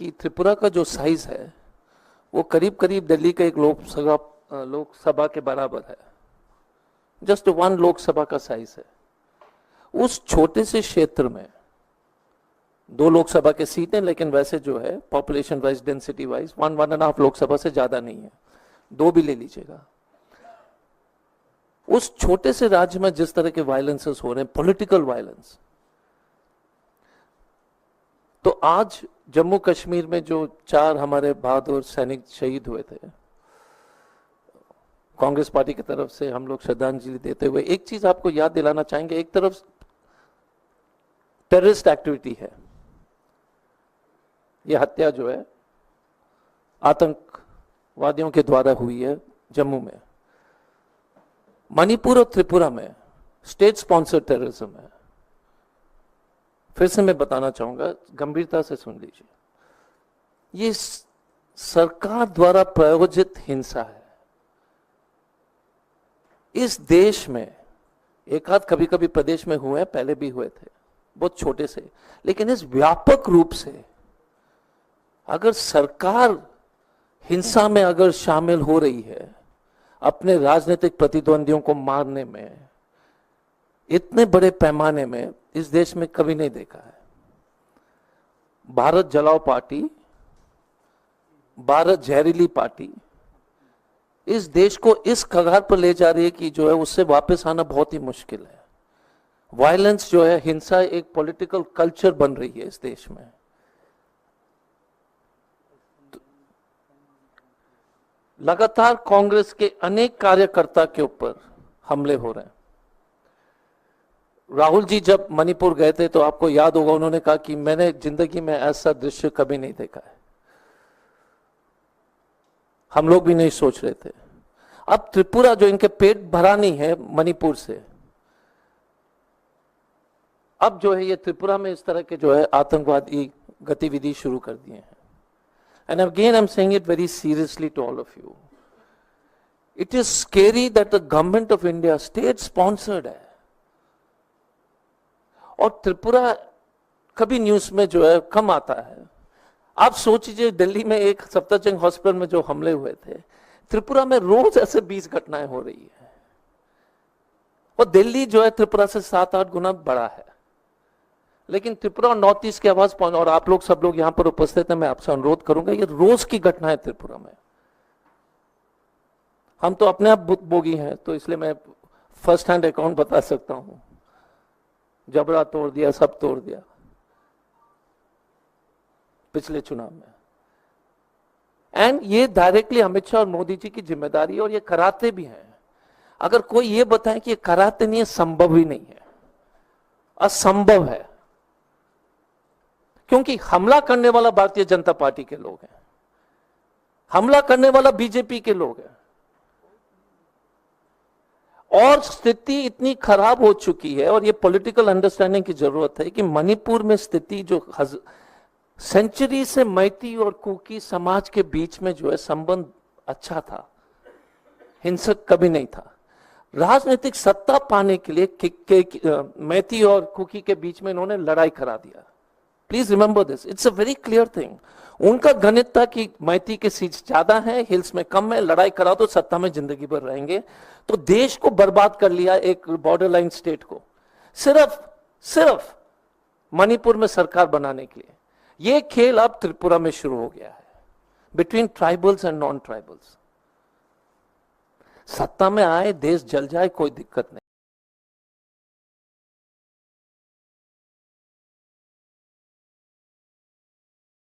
कि त्रिपुरा का जो साइज है वो करीब करीब दिल्ली का एक लोकसभा के बराबर है। जस्ट वन लोकसभा का साइज है। उस छोटे से क्षेत्र में 2 लोकसभा के सीट हैं, लेकिन वैसे जो है population wise, density wise 1.5 Lok Sabha से ज्यादा नहीं है, 2 भी ले लीजिएगा। उस छोटे से राज्य में जिस तरह के वायलेंसेस हो रहे हैं, पॉलिटिकल वायलेंस, तो आज जम्मू कश्मीर में जो 4 हमारे बहादुर सैनिक शहीद हुए थे, कांग्रेस पार्टी की तरफ से हम लोग श्रद्धांजलि देते हुए एक चीज आपको याद दिलाना चाहेंगे। एक तरफ टेररिस्ट एक्टिविटी है, यह हत्या जो है आतंकवादियों के द्वारा हुई है जम्मू में। मणिपुर और त्रिपुरा में स्टेट स्पॉन्सर्ड टेररिज्म है। फिर से मैं बताना चाहूंगा, गंभीरता से सुन लीजिए, ये सरकार द्वारा प्रायोजित हिंसा है। इस देश में एक आध कभी कभी प्रदेश में हुए हैं, पहले भी हुए थे, बहुत छोटे से, लेकिन इस व्यापक रूप से अगर सरकार हिंसा में अगर शामिल हो रही है, अपने राजनीतिक प्रतिद्वंदियों को मारने में, इतने बड़े पैमाने में इस देश में कभी नहीं देखा है। भारत जलाओ पार्टी, भारत जहरीली पार्टी इस देश को इस कगार पर ले जा रही है कि जो है उससे वापस आना बहुत ही मुश्किल है। वायलेंस जो है, हिंसा एक पॉलिटिकल कल्चर बन रही है इस देश में। लगातार कांग्रेस के अनेक कार्यकर्ता के ऊपर हमले हो रहे हैं। राहुल जी जब मणिपुर गए थे तो आपको याद होगा, उन्होंने कहा कि मैंने जिंदगी में ऐसा दृश्य कभी नहीं देखा है। हम लोग भी नहीं सोच रहे थे। अब त्रिपुरा जो इनके पेट भरा नहीं है मणिपुर से, अब जो है ये त्रिपुरा में इस तरह के जो है आतंकवादी गतिविधि शुरू कर दिए हैं। And again, I'm saying it very seriously to all of you. It is scary that the government of India, state sponsored है, और त्रिपुरा कभी न्यूज में जो है कम आता है। आप सोचिए, दिल्ली में एक सफदरजंग हॉस्पिटल में जो हमले हुए थे, त्रिपुरा में रोज ऐसे 20 घटनाएं हो रही है। और दिल्ली जो है त्रिपुरा से 7-8 गुना बड़ा है, लेकिन त्रिपुरा और नॉर्थ ईस्ट की आवाज पहुंच, और आप लोग सब लोग यहां पर उपस्थित हैं, मैं आपसे अनुरोध करूंगा, ये रोज की घटना है त्रिपुरा में। हम तो अपने आप भुक्तभोगी हैं, तो इसलिए मैं फर्स्ट हैंड अकाउंट बता सकता हूं। जबड़ा तोड़ दिया, सब तोड़ दिया पिछले चुनाव में। एंड ये डायरेक्टली अमित शाह और मोदी जी की जिम्मेदारी है, और ये कराते भी हैं। अगर कोई ये बताए कि ये कराते नहीं है, संभव ही नहीं है, असंभव है। क्योंकि हमला करने वाला भारतीय जनता पार्टी के लोग हैं, हमला करने वाला बीजेपी के लोग हैं, और स्थिति इतनी खराब हो चुकी है, और ये पॉलिटिकल अंडरस्टैंडिंग की जरूरत है कि मणिपुर में स्थिति जो सेंचुरी से मैती और कुकी समाज के बीच में जो है संबंध अच्छा था, हिंसक कभी नहीं था। राजनीतिक सत्ता पाने के लिए मैती और कुकी के बीच में इन्होंने लड़ाई करा दिया। Please remember this, it's a very clear thing. उनका गणित था कि मैती के सीट्स ज्यादा हैं, हिल्स में कम है, लड़ाई करा तो सत्ता में जिंदगी भर रहेंगे। तो देश को बर्बाद कर लिया, एक बॉर्डर लाइन स्टेट को, सिर्फ मणिपुर में सरकार बनाने के लिए। ये खेल अब त्रिपुरा में शुरू हो गया है, between tribals and non tribals. सत्ता में आए, देश जल जाए, कोई दिक्कत नहीं।